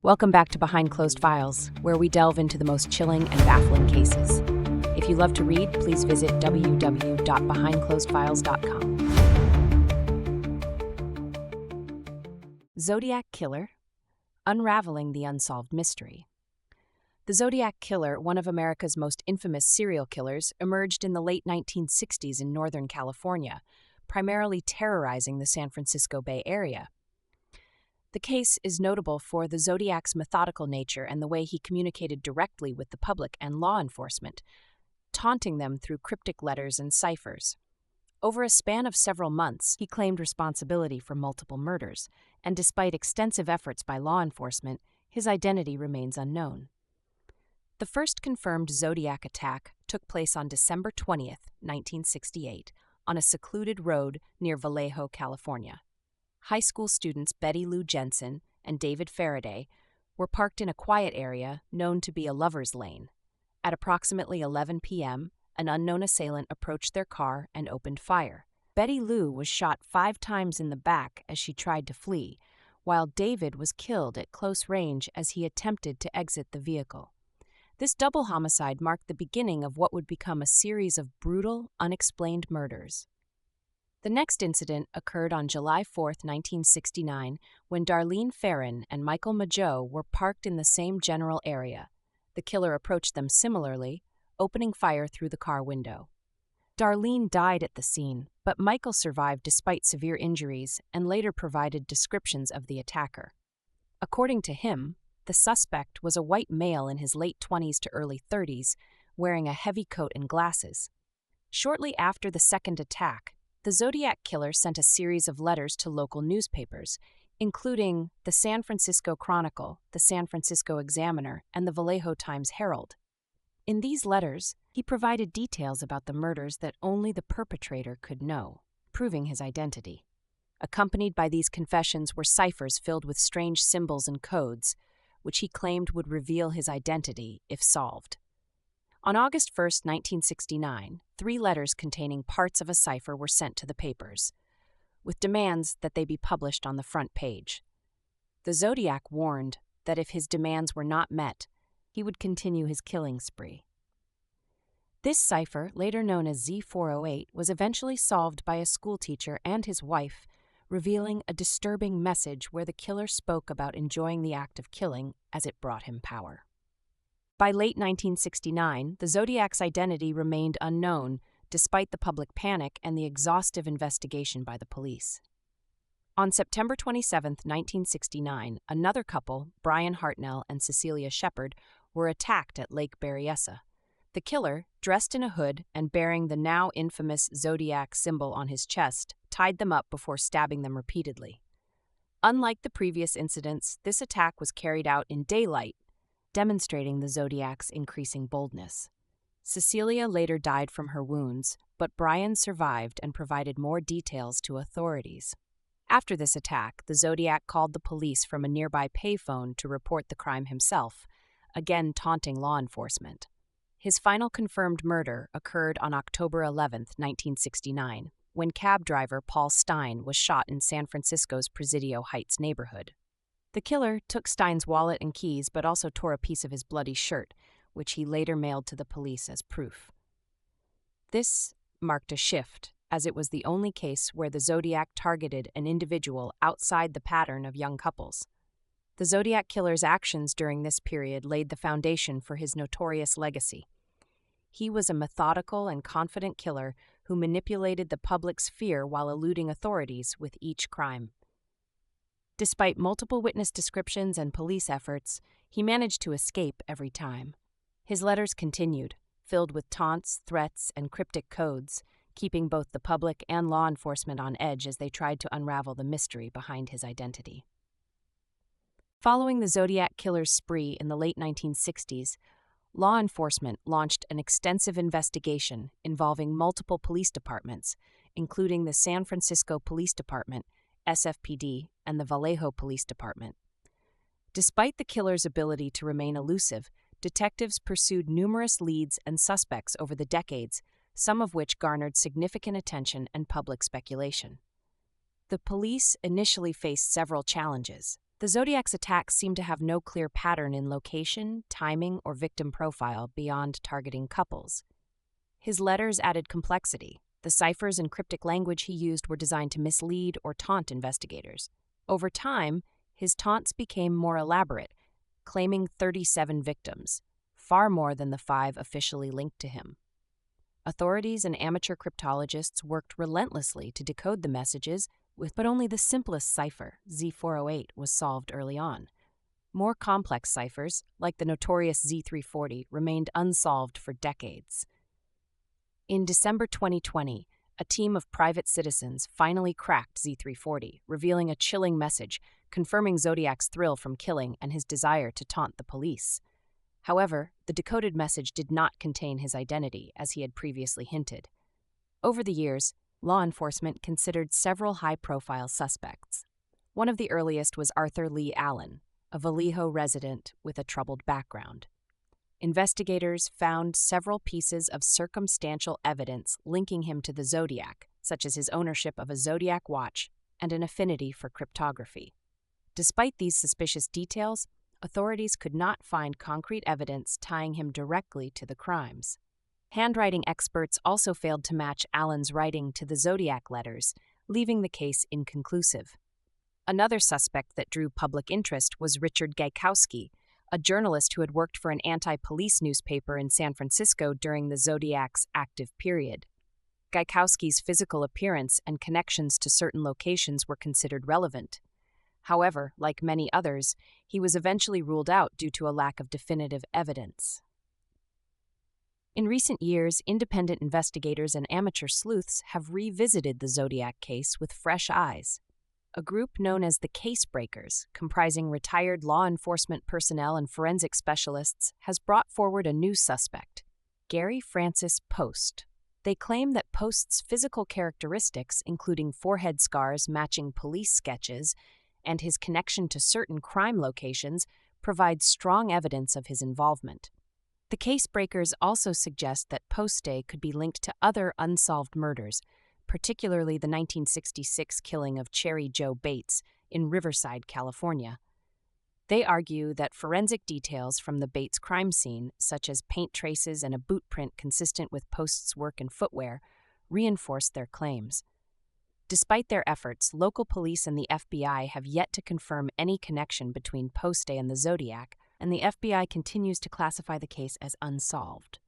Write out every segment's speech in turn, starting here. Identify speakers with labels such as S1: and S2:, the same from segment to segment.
S1: Welcome back to Behind Closed Files, where we delve into the most chilling and baffling cases. If you love to read, please visit www.behindclosedfiles.com. Zodiac Killer, Unraveling the Unsolved Mystery. The Zodiac Killer, one of America's most infamous serial killers, emerged in the late 1960s in Northern California, primarily terrorizing the San Francisco Bay Area. The case is notable for the Zodiac's methodical nature and the way he communicated directly with the public and law enforcement, taunting them through cryptic letters and ciphers. Over a span of several months, he claimed responsibility for multiple murders, and despite extensive efforts by law enforcement, his identity remains unknown. The first confirmed Zodiac attack took place on December 20th, 1968, on a secluded road near Vallejo, California. High school students Betty Lou Jensen and David Faraday were parked in a quiet area known to be a lover's lane. At approximately 11 p.m., an unknown assailant approached their car and opened fire. Betty Lou was shot 5 times in the back as she tried to flee, while David was killed at close range as he attempted to exit the vehicle. This double homicide marked the beginning of what would become a series of brutal, unexplained murders. The next incident occurred on July 4, 1969, when Darlene Ferrin and Michael Mageau were parked in the same general area. The killer approached them similarly, opening fire through the car window. Darlene died at the scene, but Michael survived despite severe injuries and later provided descriptions of the attacker. According to him, the suspect was a white male in his late 20s to early 30s, wearing a heavy coat and glasses. Shortly after the second attack, the Zodiac Killer sent a series of letters to local newspapers, including the San Francisco Chronicle, the San Francisco Examiner, and the Vallejo Times-Herald. In these letters, he provided details about the murders that only the perpetrator could know, proving his identity. Accompanied by these confessions were ciphers filled with strange symbols and codes, which he claimed would reveal his identity if solved. On August 1, 1969, 3 letters containing parts of a cipher were sent to the papers, with demands that they be published on the front page. The Zodiac warned that if his demands were not met, he would continue his killing spree. This cipher, later known as Z408, was eventually solved by a schoolteacher and his wife, revealing a disturbing message where the killer spoke about enjoying the act of killing as it brought him power. By late 1969, the Zodiac's identity remained unknown, despite the public panic and the exhaustive investigation by the police. On September 27, 1969, another couple, Brian Hartnell and Cecilia Shepard, were attacked at Lake Berryessa. The killer, dressed in a hood and bearing the now infamous Zodiac symbol on his chest, tied them up before stabbing them repeatedly. Unlike the previous incidents, this attack was carried out in daylight, demonstrating the Zodiac's increasing boldness. Cecilia later died from her wounds, but Brian survived and provided more details to authorities. After this attack, the Zodiac called the police from a nearby payphone to report the crime himself, again taunting law enforcement. His final confirmed murder occurred on October 11, 1969, when cab driver Paul Stein was shot in San Francisco's Presidio Heights neighborhood. The killer took Stein's wallet and keys but also tore a piece of his bloody shirt, which he later mailed to the police as proof. This marked a shift, as it was the only case where the Zodiac targeted an individual outside the pattern of young couples. The Zodiac Killer's actions during this period laid the foundation for his notorious legacy. He was a methodical and confident killer who manipulated the public's fear while eluding authorities with each crime. Despite multiple witness descriptions and police efforts, he managed to escape every time. His letters continued, filled with taunts, threats, and cryptic codes, keeping both the public and law enforcement on edge as they tried to unravel the mystery behind his identity. Following the Zodiac Killer's spree in the late 1960s, law enforcement launched an extensive investigation involving multiple police departments, including the San Francisco Police Department, SFPD, and the Vallejo Police Department. Despite the killer's ability to remain elusive, detectives pursued numerous leads and suspects over the decades, some of which garnered significant attention and public speculation. The police initially faced several challenges. The Zodiac's attacks seem to have no clear pattern in location, timing, or victim profile beyond targeting couples. His letters added complexity. The ciphers and cryptic language he used were designed to mislead or taunt investigators. Over time, his taunts became more elaborate, claiming 37 victims, far more than the 5 officially linked to him. Authorities and amateur cryptologists worked relentlessly to decode the messages, but only the simplest cipher, Z408, was solved early on. More complex ciphers, like the notorious Z340, remained unsolved for decades. In December 2020, a team of private citizens finally cracked Z340, revealing a chilling message, confirming Zodiac's thrill from killing and his desire to taunt the police. However, the decoded message did not contain his identity, as he had previously hinted. Over the years, law enforcement considered several high-profile suspects. One of the earliest was Arthur Lee Allen, a Vallejo resident with a troubled background. Investigators found several pieces of circumstantial evidence linking him to the Zodiac, such as his ownership of a Zodiac watch and an affinity for cryptography. Despite these suspicious details, authorities could not find concrete evidence tying him directly to the crimes. Handwriting experts also failed to match Allen's writing to the Zodiac letters, leaving the case inconclusive. Another suspect that drew public interest was Richard Gaikowski, a journalist who had worked for an anti-police newspaper in San Francisco during the Zodiac's active period. Gaikowski's physical appearance and connections to certain locations were considered relevant. However, like many others, he was eventually ruled out due to a lack of definitive evidence. In recent years, independent investigators and amateur sleuths have revisited the Zodiac case with fresh eyes. A group known as the Case Breakers, comprising retired law enforcement personnel and forensic specialists, has brought forward a new suspect, Gary Francis Post. They claim that Post's physical characteristics, including forehead scars matching police sketches, and his connection to certain crime locations, provide strong evidence of his involvement. The Case Breakers also suggest that Poste could be linked to other unsolved murders, particularly the 1966 killing of Cherry Joe Bates in Riverside, California. They argue that forensic details from the Bates crime scene, such as paint traces and a boot print consistent with Post's work in footwear, reinforce their claims. Despite their efforts, local police and the FBI have yet to confirm any connection between Poste and the Zodiac, and the FBI continues to classify the case as unsolved.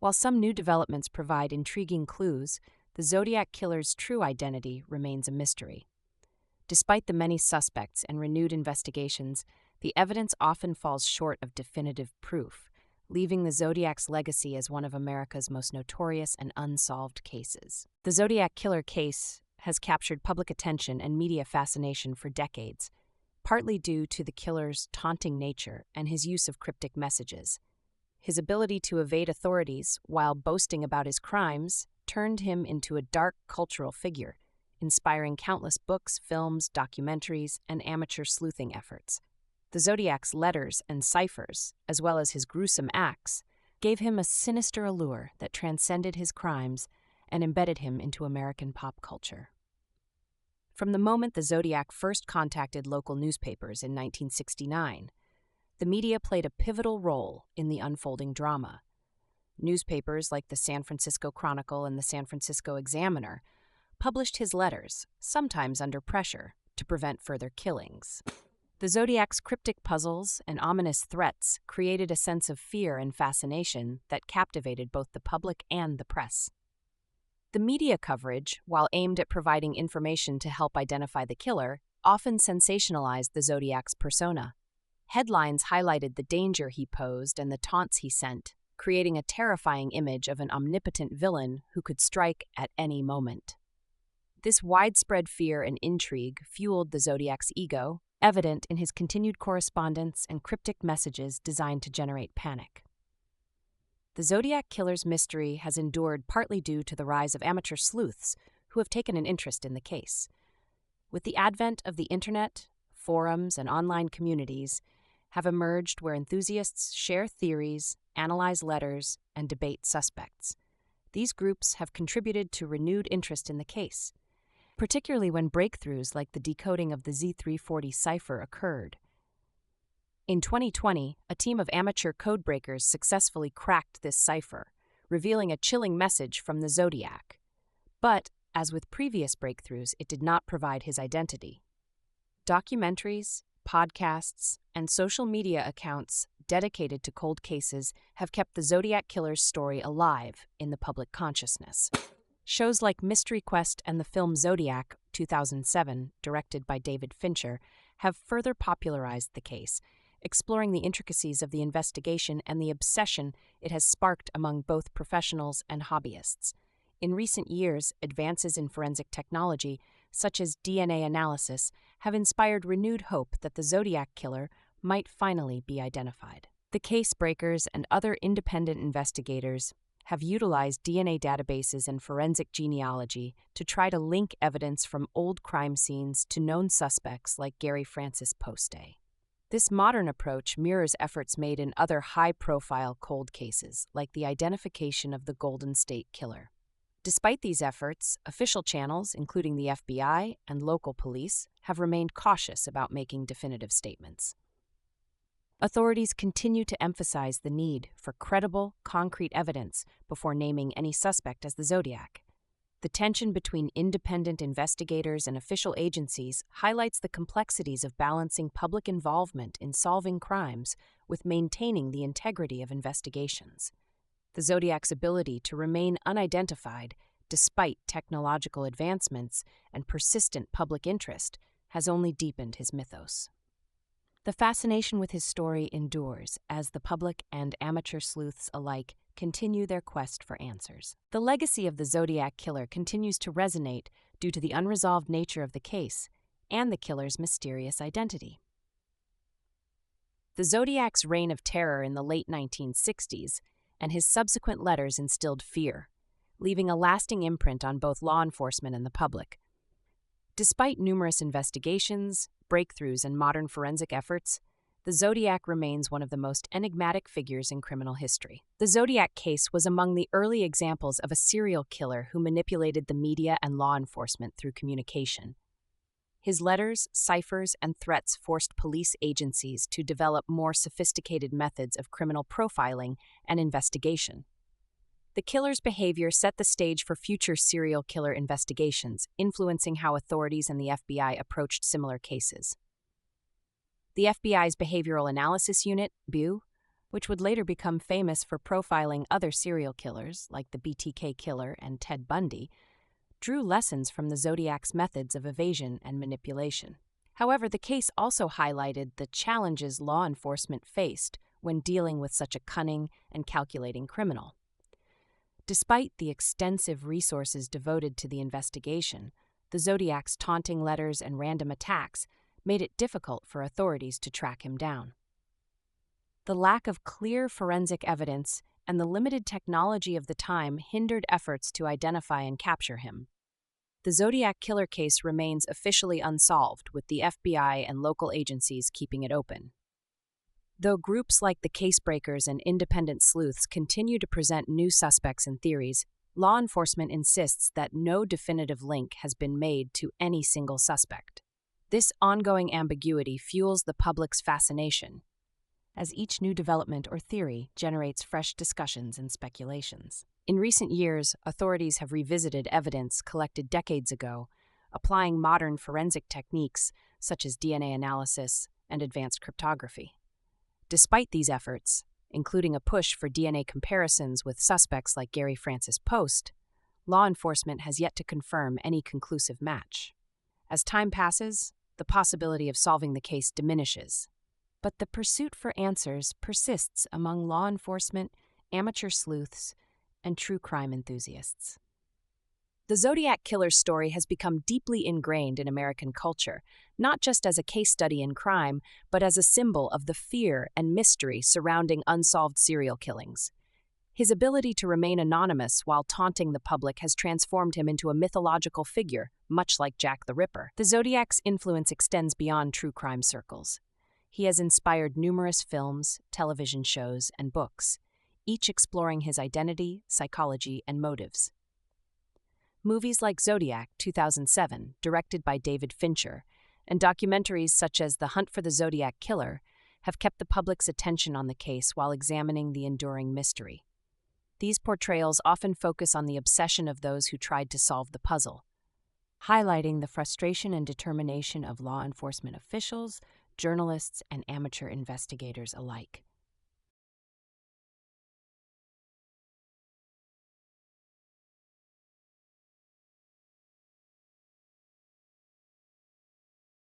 S1: While some new developments provide intriguing clues, the Zodiac Killer's true identity remains a mystery. Despite the many suspects and renewed investigations, the evidence often falls short of definitive proof, leaving the Zodiac's legacy as one of America's most notorious and unsolved cases. The Zodiac Killer case has captured public attention and media fascination for decades, partly due to the killer's taunting nature and his use of cryptic messages. His ability to evade authorities while boasting about his crimes turned him into a dark cultural figure, inspiring countless books, films, documentaries, and amateur sleuthing efforts. The Zodiac's letters and ciphers, as well as his gruesome acts, gave him a sinister allure that transcended his crimes and embedded him into American pop culture. From the moment the Zodiac first contacted local newspapers in 1969, the media played a pivotal role in the unfolding drama. Newspapers like the San Francisco Chronicle and the San Francisco Examiner published his letters, sometimes under pressure, to prevent further killings. The Zodiac's cryptic puzzles and ominous threats created a sense of fear and fascination that captivated both the public and the press. The media coverage, while aimed at providing information to help identify the killer, often sensationalized the Zodiac's persona. Headlines highlighted the danger he posed and the taunts he sent, creating a terrifying image of an omnipotent villain who could strike at any moment. This widespread fear and intrigue fueled the Zodiac's ego, evident in his continued correspondence and cryptic messages designed to generate panic. The Zodiac Killer's mystery has endured partly due to the rise of amateur sleuths who have taken an interest in the case. With the advent of the internet, forums, and online communities have emerged where enthusiasts share theories, analyze letters, and debate suspects. These groups have contributed to renewed interest in the case. particularly when breakthroughs like the decoding of the Z340 cipher occurred. In 2020, a team of amateur codebreakers successfully cracked this cipher, revealing a chilling message from the Zodiac. But, as with previous breakthroughs, it did not provide his identity. Documentaries, podcasts, and social media accounts dedicated to cold cases have kept the Zodiac Killer's story alive in the public consciousness. Shows like Mystery Quest and the film Zodiac, 2007, directed by David Fincher, have further popularized the case, exploring the intricacies of the investigation and the obsession it has sparked among both professionals and hobbyists. In recent years, advances in forensic technology, such as DNA analysis, have inspired renewed hope that the Zodiac Killer might finally be identified. The case breakers and other independent investigators have utilized DNA databases and forensic genealogy to try to link evidence from old crime scenes to known suspects like Gary Francis Poste. This modern approach mirrors efforts made in other high-profile cold cases, like the identification of the Golden State Killer. Despite these efforts, official channels, including the FBI and local police, have remained cautious about making definitive statements. Authorities continue to emphasize the need for credible, concrete evidence before naming any suspect as the Zodiac. The tension between independent investigators and official agencies highlights the complexities of balancing public involvement in solving crimes with maintaining the integrity of investigations. The Zodiac's ability to remain unidentified despite technological advancements and persistent public interest has only deepened his mythos. The fascination with his story endures as the public and amateur sleuths alike continue their quest for answers. The legacy of the Zodiac Killer continues to resonate due to the unresolved nature of the case and the killer's mysterious identity. The Zodiac's reign of terror in the late 1960s and his subsequent letters instilled fear, leaving a lasting imprint on both law enforcement and the public. Despite numerous investigations, breakthroughs, and modern forensic efforts, the Zodiac remains one of the most enigmatic figures in criminal history. The Zodiac case was among the early examples of a serial killer who manipulated the media and law enforcement through communication. His letters, ciphers, and threats forced police agencies to develop more sophisticated methods of criminal profiling and investigation. The killer's behavior set the stage for future serial killer investigations, influencing how authorities and the FBI approached similar cases. The FBI's Behavioral Analysis Unit, BU, which would later become famous for profiling other serial killers like the BTK killer and Ted Bundy, drew lessons from the Zodiac's methods of evasion and manipulation. However, the case also highlighted the challenges law enforcement faced when dealing with such a cunning and calculating criminal. Despite the extensive resources devoted to the investigation, the Zodiac's taunting letters and random attacks made it difficult for authorities to track him down. The lack of clear forensic evidence and the limited technology of the time hindered efforts to identify and capture him. The Zodiac Killer case remains officially unsolved, with the FBI and local agencies keeping it open. Though groups like the Casebreakers and independent sleuths continue to present new suspects and theories, law enforcement insists that no definitive link has been made to any single suspect. This ongoing ambiguity fuels the public's fascination, as each new development or theory generates fresh discussions and speculations. In recent years, authorities have revisited evidence collected decades ago, applying modern forensic techniques such as DNA analysis and advanced cryptography. Despite these efforts, including a push for DNA comparisons with suspects like Gary Francis Poste, law enforcement has yet to confirm any conclusive match. As time passes, the possibility of solving the case diminishes, but the pursuit for answers persists among law enforcement, amateur sleuths, and true crime enthusiasts. The Zodiac Killer's story has become deeply ingrained in American culture, not just as a case study in crime, but as a symbol of the fear and mystery surrounding unsolved serial killings. His ability to remain anonymous while taunting the public has transformed him into a mythological figure, much like Jack the Ripper. The Zodiac's influence extends beyond true crime circles. He has inspired numerous films, television shows, and books, each exploring his identity, psychology, and motives. Movies like Zodiac 2007, directed by David Fincher, and documentaries such as The Hunt for the Zodiac Killer have kept the public's attention on the case while examining the enduring mystery. These portrayals often focus on the obsession of those who tried to solve the puzzle, highlighting the frustration and determination of law enforcement officials, journalists, and amateur investigators alike.